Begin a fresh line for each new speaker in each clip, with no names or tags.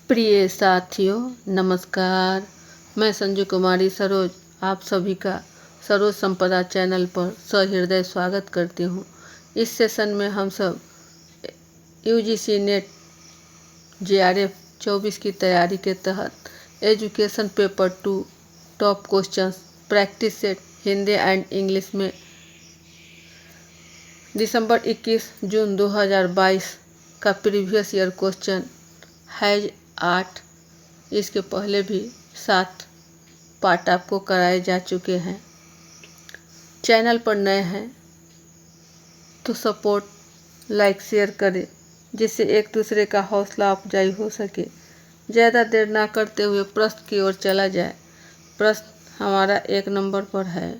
प्रिय साथियों नमस्कार। मैं संजू कुमारी सरोज आप सभी का सरोज संपदा चैनल पर सहृदय स्वागत करती हूँ। इस सेशन में हम सब यूजीसी नेट जेआरएफ 24 की तैयारी के तहत education paper 2 top questions practice set Hindi and English में दिसंबर 21 जून 2022 का प्रीवियस ईयर क्वेश्चन है 8। इसके पहले भी 7 पार्ट आपको कराए जा चुके हैं। चैनल पर नए हैं तो सपोर्ट लाइक शेयर करें जिससे एक दूसरे का हौसला अफजाई हो सके। ज़्यादा देर ना करते हुए प्रश्न की ओर चला जाए। प्रश्न हमारा 1 नंबर पर है।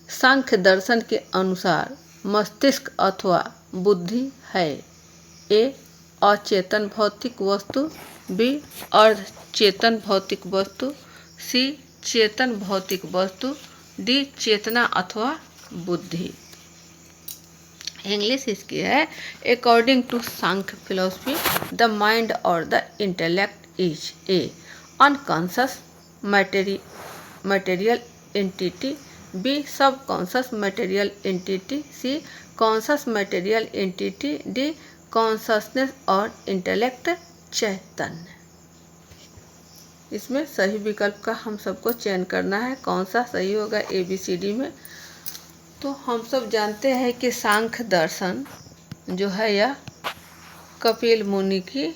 सांख्य दर्शन के अनुसार मस्तिष्क अथवा बुद्धि है ए अचेतन भौतिक वस्तु, बी अर्धचेतन भौतिक वस्तु, सी चेतन भौतिक वस्तु, डी चेतना अथवा बुद्धि। इंग्लिश इसकी है according to Sankhya philosophy the mind और the intellect is a unconscious material entity, B subconscious material entity, C conscious material entity, D consciousness और इंटेलेक्ट चैतन्य। इसमें सही विकल्प का हम सबको चयन करना है। कौन सा सही होगा ABCD में। तो हम सब जानते हैं कि सांख्य दर्शन जो है यह कपिल मुनि की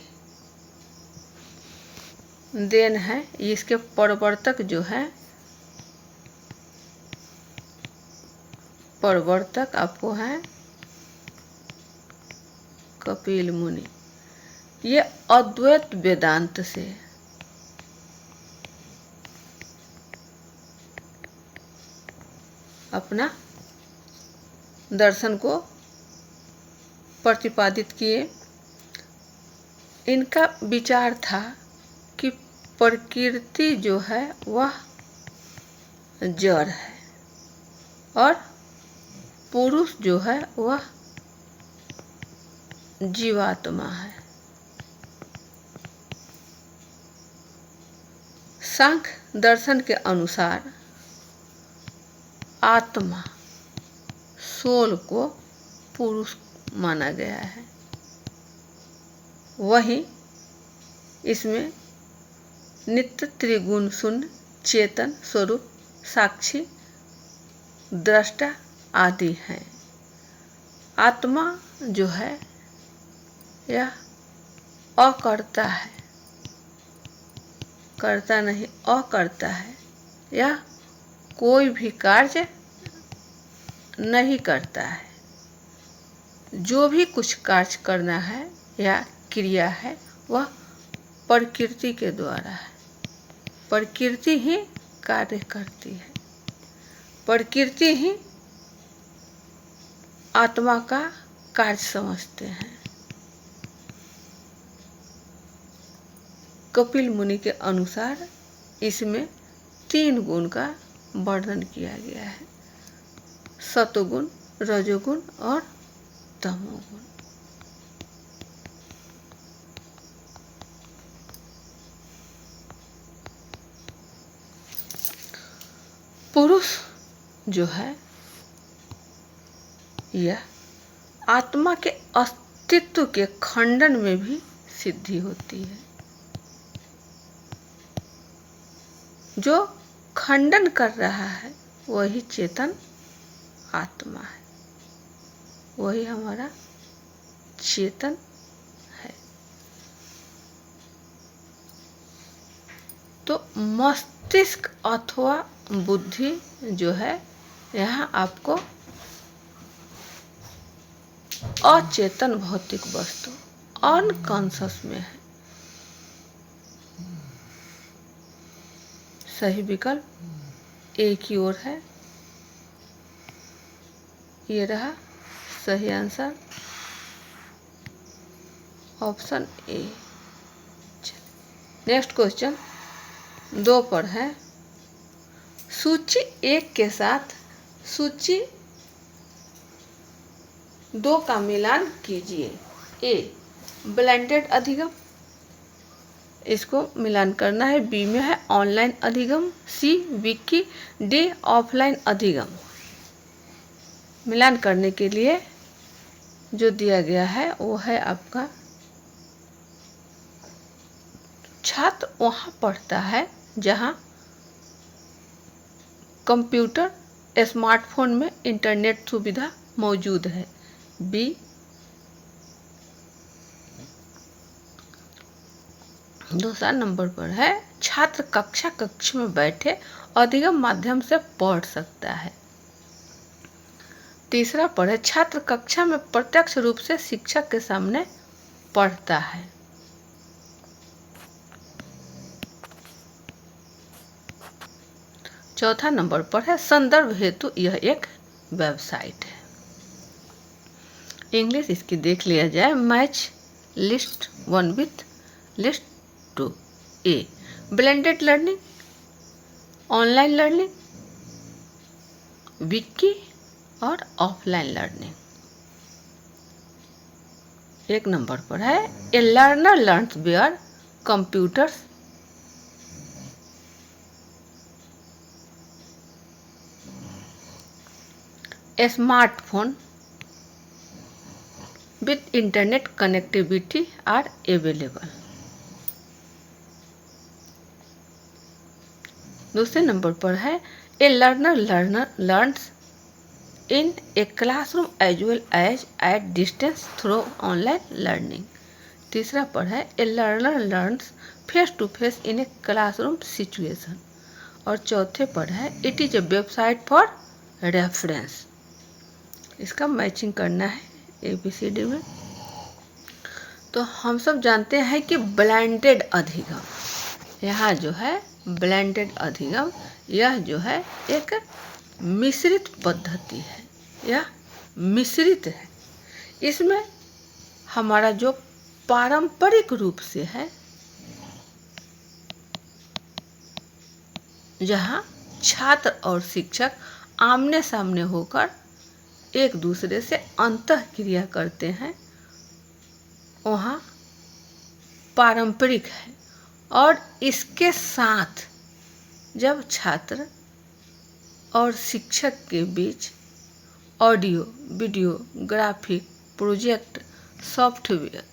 देन है। इसके प्रवर्तक जो है आपको है कपिल मुनि। ये अद्वैत वेदांत से अपना दर्शन को प्रतिपादित किए। इनका विचार था कि प्रकृति जो है वह जड़ है और पुरुष जो है वह जीवात्मा है। सांख्य दर्शन के अनुसार आत्मा सोल को पुरुष माना गया है। वहीं इसमें नित्य त्रिगुण शून्य चेतन स्वरूप साक्षी दृष्टा आदि हैं। आत्मा जो है यह अकर्ता है, करता नहीं अकर्ता है। यह कोई भी कार्य नहीं करता है। जो भी कुछ कार्य करना है या क्रिया है वह प्रकृति के द्वारा है। प्रकृति ही कार्य करती है। प्रकृति ही आत्मा का कार्य समझते हैं। कपिल मुनि के अनुसार इसमें 3 गुण का वर्णन किया गया है। सतोगुण, रजोगुण और तमोगुण। पुरुष जो है यह आत्मा के अस्तित्व के खंडन में भी सिद्धि होती है। जो खंडन कर रहा है वही चेतन आत्मा है, वही हमारा चेतन है। तो मस्तिष्क अथवा बुद्धि जो है यहाँ आपको अचेतन भौतिक वस्तु अनकॉन्शस में है। सही विकल्प ए की ओर है। ये रहा सही answer option A. Next question 2 पर है। सूची 1 के साथ सूची 2 का मिलान कीजिए। ए ब्लेंडेड अधिगम, इसको मिलान करना है। बी में है ऑनलाइन अधिगम, सी विकी, डी ऑफलाइन अधिगम। मिलान करने के लिए जो दिया गया है वो है आपका, छात्र वहाँ पढ़ता है जहाँ कंप्यूटर, स्मार्टफोन में इंटरनेट सुविधा मौजूद है। बी। दूसरा नंबर पर है छात्र कक्ष में बैठे अधिगम माध्यम से पढ़ सकता है। तीसरा पर है छात्र कक्षा में प्रत्यक्ष रूप से शिक्षक के सामने पढ़ता है। चौथा नंबर पर है संदर्भ हेतु यह एक वेबसाइट है। इंग्लिश इसकी देख लिया जाए। Match list 1 with list 2। A blended learning, online learning, wiki और ऑफलाइन लर्निंग। एक नंबर पर है a learner learns where computers, a smartphone with internet connectivity are available। दूसरे नंबर पर है a learner learns in a classroom as well as at distance through online learning. तीसरा पर है a learner learns face to face in a classroom situation. और चौथे पर है it is a website for reference. इसका मैचिंग करना है ABCD में। तो हम सब जानते हैं कि ब्लेंडेड अधिगम, यहाँ जो है ब्लेंडेड अधिगम, यह जो है एक मिश्रित पद्धति है, यह मिश्रित है। इसमें हमारा जो पारंपरिक रूप से है, जहाँ छात्र और शिक्षक आमने सामने होकर एक दूसरे से अंतःक्रिया करते हैं, वहाँ पारंपरिक है। और इसके साथ जब छात्र और शिक्षक के बीच audio, video, graphic, project, software,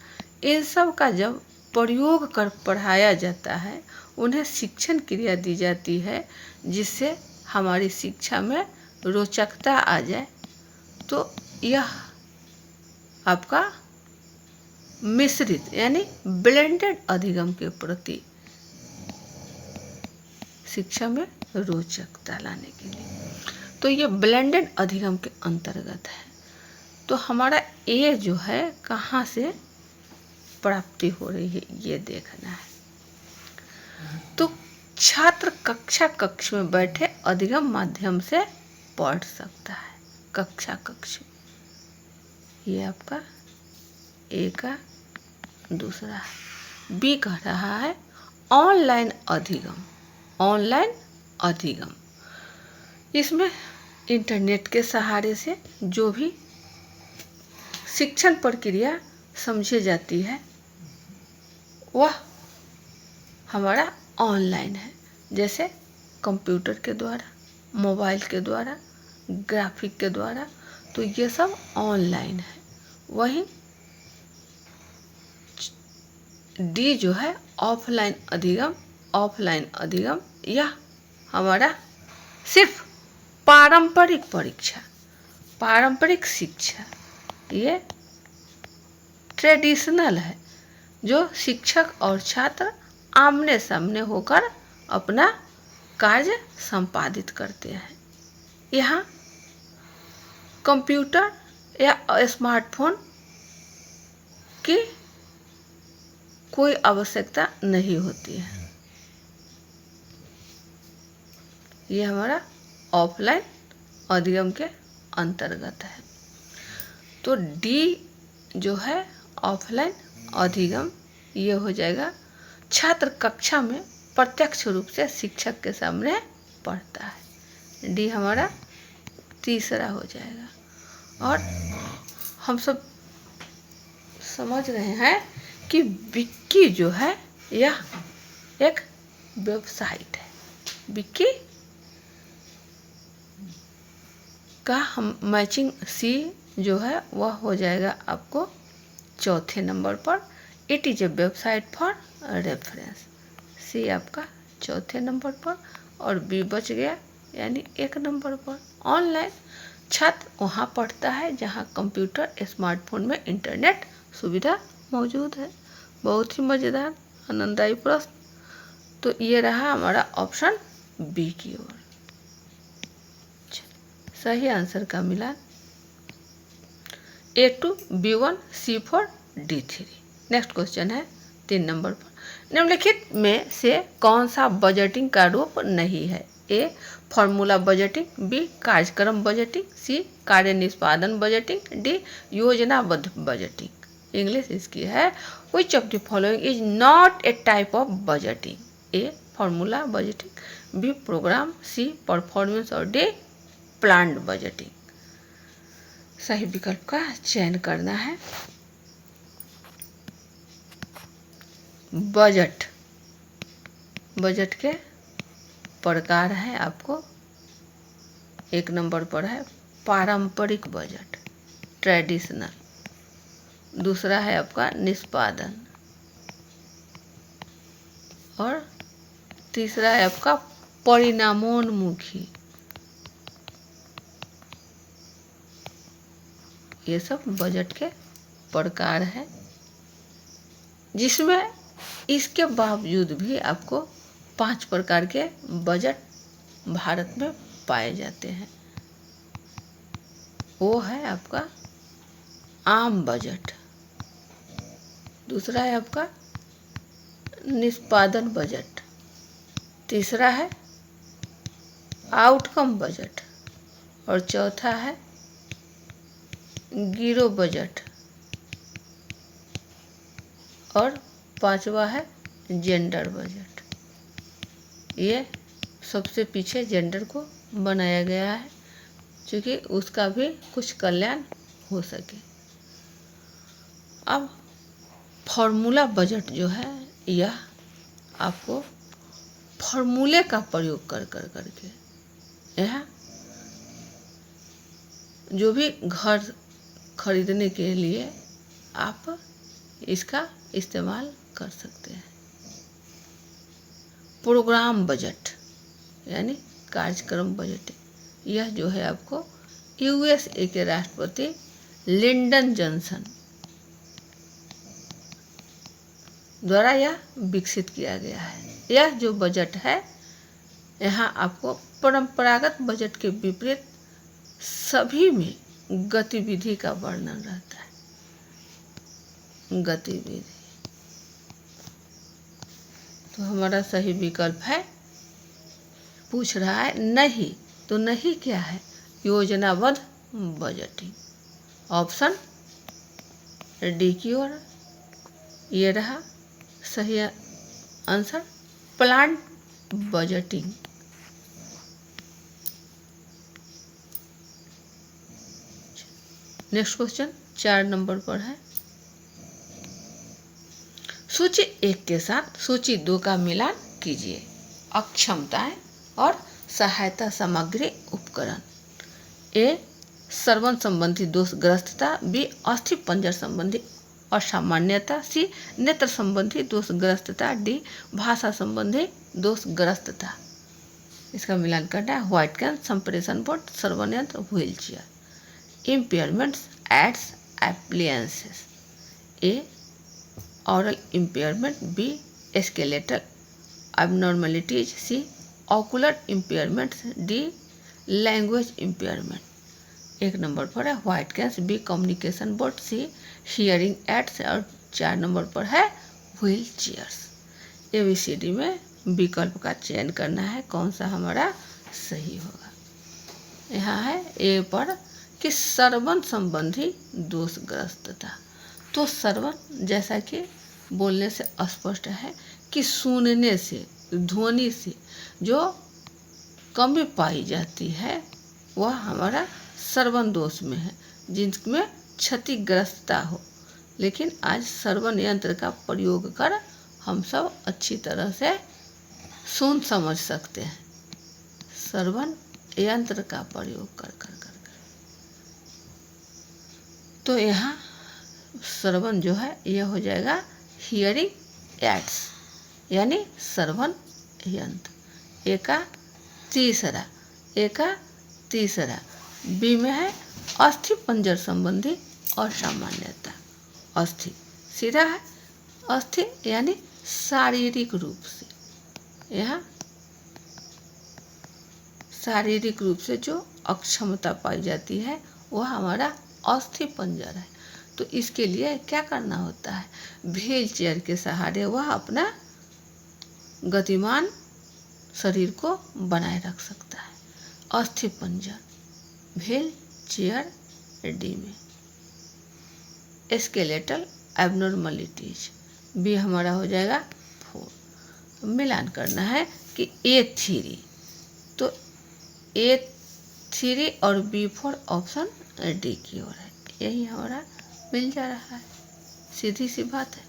इन सब का जब प्रयोग कर पढ़ाया जाता है, उन्हें शिक्षण क्रिया दी जाती है, जिससे हमारी शिक्षा में रोचकता आ जाए, तो यह आपका मिश्रित यानी ब्लेंडेड अधिगम के प्रति शिक्षा में रोचकता लाने के लिए, तो ये ब्लेंडेड अधिगम के अंतर्गत है। तो हमारा ये जो है कहाँ से प्राप्ति हो रही है ये देखना है। तो छात्र कक्ष में बैठे अधिगम माध्यम से पढ़ सकता है। कक्ष ये आपका ए का दूसरा है। बी कह रहा है ऑनलाइन अधिगम। ऑनलाइन अधिगम इसमें इंटरनेट के सहारे से जो भी शिक्षण प्रक्रिया समझी जाती है वह हमारा ऑनलाइन है, जैसे कंप्यूटर के द्वारा, मोबाइल के द्वारा, ग्राफिक के द्वारा, तो ये सब ऑनलाइन है। वहीं डी जो है ऑफलाइन अधिगम। ऑफलाइन अधिगम यह हमारा सिर्फ पारंपरिक परीक्षा, पारंपरिक शिक्षा, ये ट्रेडिशनल है, जो शिक्षक और छात्र आमने सामने होकर अपना कार्य संपादित करते हैं। यहाँ कंप्यूटर या स्मार्टफोन की कोई आवश्यकता नहीं होती है। ये हमारा ऑफलाइन अधिगम के अंतर्गत है। तो डी जो है ऑफलाइन अधिगम, ये हो जाएगा छात्र कक्षा में प्रत्यक्ष रूप से शिक्षक के सामने पढ़ता है। डी हमारा तीसरा हो जाएगा। और हम सब समझ रहे हैं कि विकी जो है यह एक वेबसाइट है। विकी का हम मैचिंग सी जो है वह हो जाएगा आपको चौथे नंबर पर। It is a website for reference. C आपका चौथे नंबर पर और बी बच गया यानी एक नंबर पर। ऑनलाइन छात्र वहाँ पढ़ता है जहाँ कंप्यूटर स्मार्टफोन में इंटरनेट सुविधा मौजूद है। बहुत ही मज़ेदार आनंददायी प्रश्न। तो ये रहा हमारा ऑप्शन बी की ओर। सही आंसर का मिलान A2 B1 C4 D3। Next question है 3 नंबर पर। निम्नलिखित में से कौन सा बजटिंग का रूप नहीं है? ए फॉर्मूला बजटिंग, बी कार्यक्रम बजटिंग, सी कार्य निष्पादन बजटिंग, डी योजनाबद्ध बजटिंग। इंग्लिश इसकी है which of the following is not a type of budgeting? A formula budgeting, B program, C performance और डी प्लान्ड बजटिंग। सही विकल्प का चयन करना है। बजट के प्रकार है आपको। एक नंबर पर है पारंपरिक बजट, ट्रेडिशनल। दूसरा है आपका निष्पादन और तीसरा है आपका परिणामोन्मुखी। ये सब बजट के प्रकार हैं, जिसमें इसके बावजूद भी आपको 5 प्रकार के बजट भारत में पाए जाते हैं। वो है आपका आम बजट, दूसरा है आपका निष्पादन बजट, तीसरा है आउटकम बजट और चौथा है गिरो बजट और पांचवा है जेंडर बजट। ये सबसे पीछे जेंडर को बनाया गया है क्योंकि उसका भी कुछ कल्याण हो सके। अब फॉर्मूला बजट जो है यह आपको फॉर्मूले का प्रयोग कर करके यह जो भी घर खरीदने के लिए आप इसका इस्तेमाल कर सकते हैं। प्रोग्राम बजट यानी कार्यक्रम बजट, यह जो है आपको USA के राष्ट्रपति लिंडन जॉनसन द्वारा यह विकसित किया गया है। यह जो बजट है यहाँ आपको परंपरागत बजट के विपरीत सभी में गतिविधि का वर्णन रहता है। गतिविधि तो हमारा सही विकल्प है, पूछ रहा है नहीं, तो नहीं क्या है? योजनाबद्ध बजटिंग। ऑप्शन डी की ओर ये रहा सही answer, plan budgeting. Next question 4 number पर है। सूची 1 के साथ सूची 2 का मिलान कीजिए। अक्षमताएं और सहायता सामग्री उपकरण। ए श्रवण संबंधी दोषग्रस्तता, बी अस्थि पंजर संबंधी असामान्यता, सी नेत्र संबंधी दोषग्रस्तता, डी भाषा संबंधी दोषग्रस्तता। इसका मिलान करना है। व्हाइट कैन, संप्रेषण बोर्ड, श्रवण यंत्र, wheel chair. Impairments aids appliances. A oral impairment, B skeletal abnormalities, C ocular impairments, D language impairment। एक नंबर पर है white canes, B communication board, C hearing aids और 4 नंबर पर है व्हील चेयर्स। ABCD में विकल्प का चयन करना है, कौन सा हमारा सही होगा। यहाँ है ए पर कि श्रवण संबंधी दोषग्रस्तता। तो श्रवण जैसा कि बोलने से स्पष्ट है कि सुनने से, ध्वनि से जो कमी पाई जाती है वह हमारा श्रवण दोष में है, जिनमें क्षतिग्रस्तता हो। लेकिन आज श्रवण यंत्र का प्रयोग कर हम सब अच्छी तरह से सुन समझ सकते हैं। श्रवण यंत्र का प्रयोग कर कर कर कर। तो यहाँ श्रवण जो है यह हो जाएगा हियरिंग एड्स, यानी श्रवण यंत्र। एका तीसरा बी में है अस्थि पंजर संबंधी असामान्यता। अस्थि सिरा है, अस्थि यानी शारीरिक रूप से, यहाँ शारीरिक रूप से जो अक्षमता पाई जाती है वह हमारा अस्थि पंजर है। तो इसके लिए क्या करना होता है, व्हील चेयर के सहारे वह अपना गतिमान शरीर को बनाए रख सकता है। अस्थि पंजर व्हील चेयर डी में। स्केलेटल एबनॉर्मलिटीज बी हमारा हो जाएगा 4। मिलान करना है कि A3, तो A3 और B4 ऑप्शन डी की ओर है। यही हमारा मिल जा रहा है, सीधी सी बात है।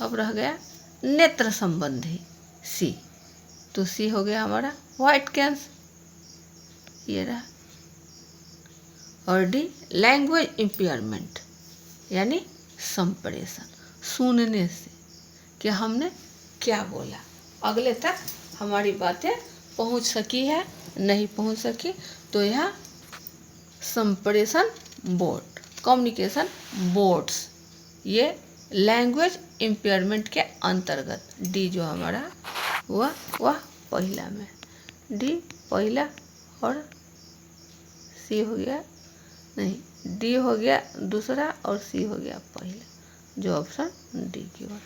अब रह गया नेत्र संबंधी सी, तो सी हो गया हमारा व्हाइट कैंस, ये रहा। और डी लैंग्वेज इम्पेयरमेंट, यानी संप्रेषण, सुनने से कि हमने क्या बोला, अगले तक हमारी बातें पहुंच सकी है नहीं पहुंच सकी, तो यह संप्रेषण बोर्ड, कम्युनिकेशन बोर्ड्स, ये लैंग्वेज इम्पेयरमेंट के अंतर्गत। डी जो हमारा वह पहला में, डी पहला और सी हो गया, नहीं, डी हो गया दूसरा और सी हो गया पहला, जो ऑप्शन डी की ओर।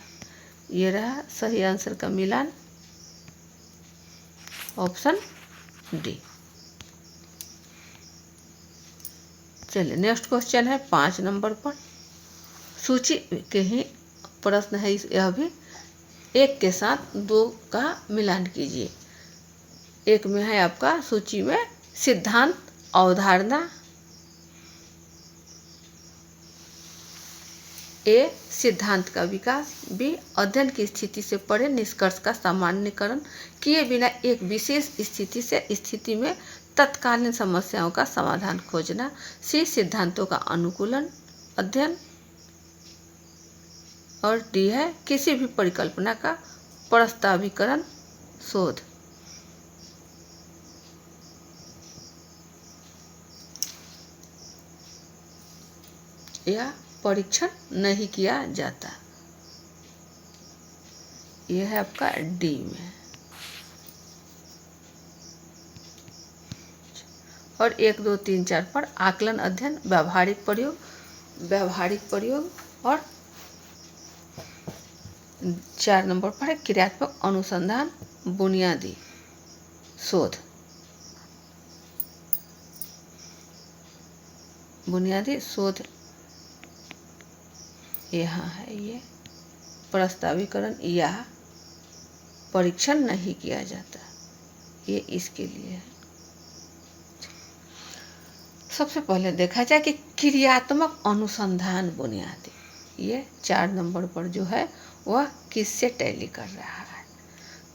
ये रहा सही आंसर का मिलान, ऑप्शन डी। चलिए नेक्स्ट क्वेश्चन है 5 नंबर पर। सूची के ही प्रश्न है यह भी। एक के साथ 2 का मिलान कीजिए। एक में है आपका सूची में सिद्धांत, अवधारणा। ए सिद्धांत का विकास, बी अध्ययन की स्थिति से परे निष्कर्ष का सामान्यकरण किए बिना एक विशेष स्थिति से स्थिति में तत्कालीन समस्याओं का समाधान खोजना, सी सिद्धांतों का अनुकूलन अध्ययन, और डी है किसी भी परिकल्पना का प्रस्ताविकरण शोध। यह परीक्षण नहीं किया जाता, यह है आपका डी में। और 1, 2, 3, 4 पर आकलन अध्ययन, व्यावहारिक प्रयोग और 4 नंबर पर है क्रियात्मक अनुसंधान, बुनियादी शोध। बुनियादी शोध यहाँ है, ये प्रस्ताविकरण या परीक्षण नहीं किया जाता, ये इसके लिए है। सबसे पहले देखा जाए कि क्रियात्मक अनुसंधान बुनियादी, ये 4 नंबर पर जो है वह किससे टैली कर रहा है।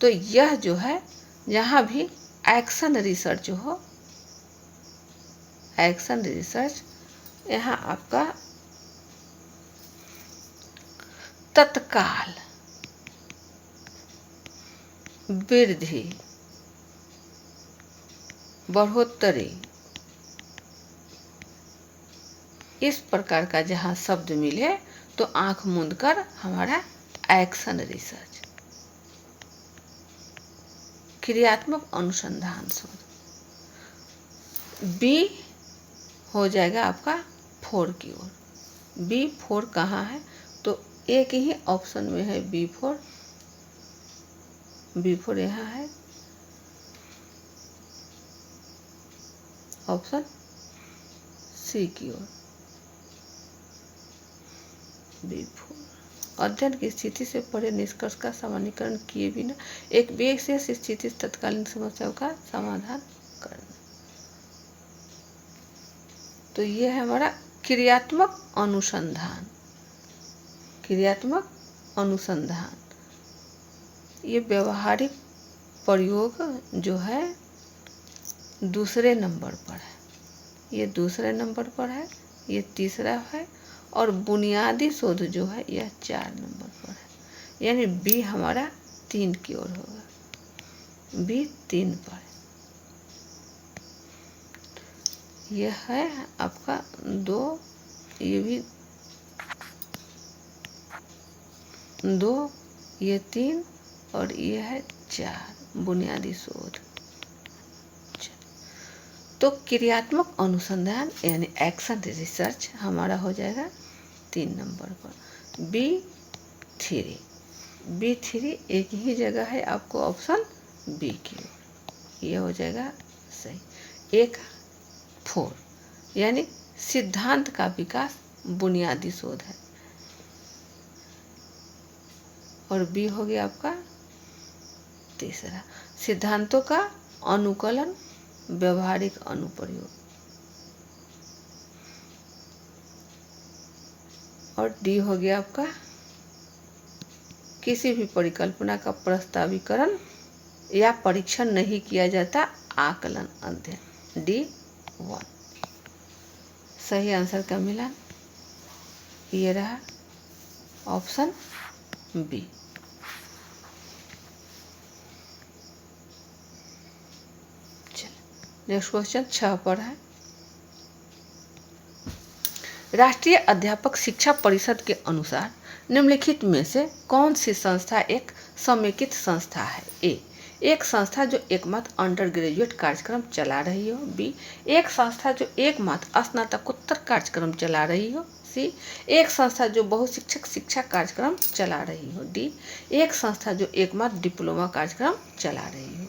तो यह जो है जहाँ भी एक्शन रिसर्च हो, एक्शन रिसर्च, यहाँ आपका तत्काल वृद्धि, बढ़ोतरी, इस प्रकार का जहाँ शब्द मिले तो आंख मूंद कर हमारा एक्शन रिसर्च, क्रियात्मक अनुसंधान शोध। बी हो जाएगा आपका 4 की ओर। B4 कहाँ है, तो एक ही ऑप्शन में है B4, B4 यहाँ है, ऑप्शन सी की ओर। B4 अध्ययन की स्थिति से परे निष्कर्ष का सामान्यीकरण किए बिना एक विशेष स्थिति से तत्कालीन समस्याओं का समाधान करना। तो यह है हमारा क्रियात्मक अनुसंधान, क्रियात्मक अनुसंधान। ये व्यवहारिक प्रयोग जो है दूसरे नंबर पर है, ये दूसरे नंबर पर है, ये तीसरा है, और बुनियादी शोध जो है यह 4 नंबर पर है। यानी बी हमारा 3 की ओर होगा, बी 3 पर। यह है आपका 2, ये भी 2, ये 3 और ये है 4 बुनियादी शोध। तो क्रियात्मक अनुसंधान यानी एक्शन रिसर्च हमारा हो जाएगा 3 नंबर पर। B3 एक ही जगह है, आपको ऑप्शन बी की ओर, ये हो जाएगा सही। एक 4 यानी सिद्धांत का विकास बुनियादी शोध है, और बी हो गया आपका तीसरा सिद्धांतों का अनुकूलन व्यवहारिक अनुप्रयोग, और डी हो गया आपका किसी भी परिकल्पना का प्रस्तावीकरण या परीक्षण नहीं किया जाता आकलन अध्ययन, D1। सही आंसर का मिलान ये रहा ऑप्शन बी। नेक्स्ट क्वेश्चन 6 पर है। राष्ट्रीय अध्यापक शिक्षा परिषद के अनुसार निम्नलिखित में से कौन सी संस्था एक समेकित संस्था है? ए, एक संस्था जो एकमात्र अंडर ग्रेजुएट कार्यक्रम चला रही हो। बी, एक संस्था जो एकमात्र स्नातकोत्तर कार्यक्रम चला रही हो। सी, एक संस्था जो बहुशिक्षक शिक्षा कार्यक्रम चला रही हो। डी, एक संस्था जो एकमात्र डिप्लोमा कार्यक्रम चला रही हो।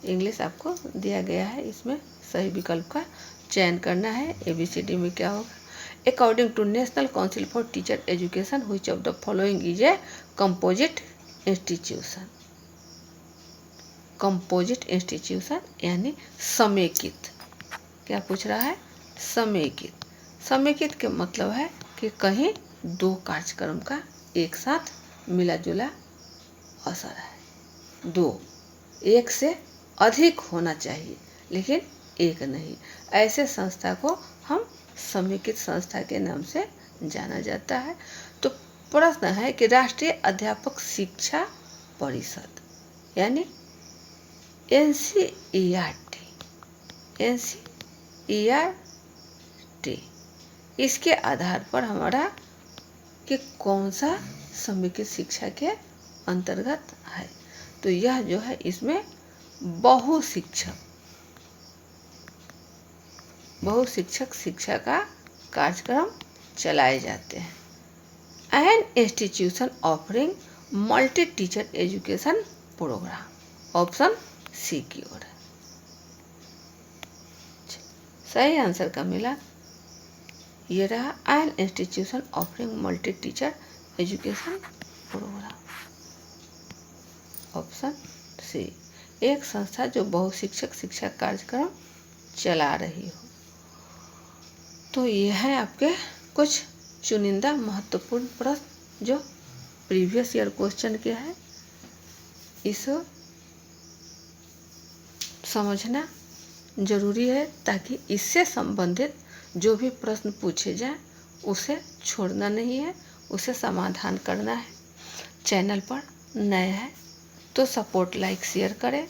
इंग्लिश आपको दिया गया है, इसमें सही विकल्प का चयन करना है। ABCD में क्या होगा? According to National Council for Teacher Education which of the following is a composite institution. Composite institution यानी समेकित। क्या पूछ रहा है? समेकित। समेकित के मतलब है कि कहीं 2 कार्यक्रम का एक साथ मिला जुला असर है। 2, एक से अधिक होना चाहिए लेकिन एक नहीं, ऐसे संस्था को हम समेकित संस्था के नाम से जाना जाता है। तो प्रश्न है कि राष्ट्रीय अध्यापक शिक्षा परिषद यानी NCERT, इसके आधार पर हमारा कि कौन सा समेकित शिक्षा के अंतर्गत है। तो यह जो है इसमें बहुशिक्षक शिक्षा का कार्यक्रम चलाए जाते हैं। An institution offering multi teacher education program, option C की ओर है। सही आंसर का मिला ये रहा an institution offering multi teacher education program, option C. एक संस्था जो बहुशिक्षक शिक्षा कार्यक्रम चला रही हो। तो ये है आपके कुछ चुनिंदा महत्वपूर्ण प्रश्न जो प्रीवियस ईयर क्वेश्चन के हैं। इसे समझना जरूरी है ताकि इससे संबंधित जो भी प्रश्न पूछे जाएं उसे छोड़ना नहीं है, उसे समाधान करना है। चैनल पर नए हैं तो सपोर्ट, लाइक, शेयर करें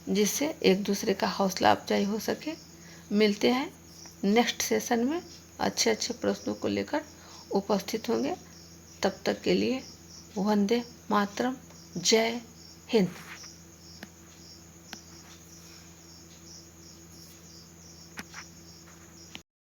जिससे एक दूसरे का हौसला अफजाई हो सके। मिलते हैं नेक्स्ट सेशन में, अच्छे प्रश्नों को लेकर उपस्थित होंगे। तब तक के लिए वंदे मातरम, जय हिंद।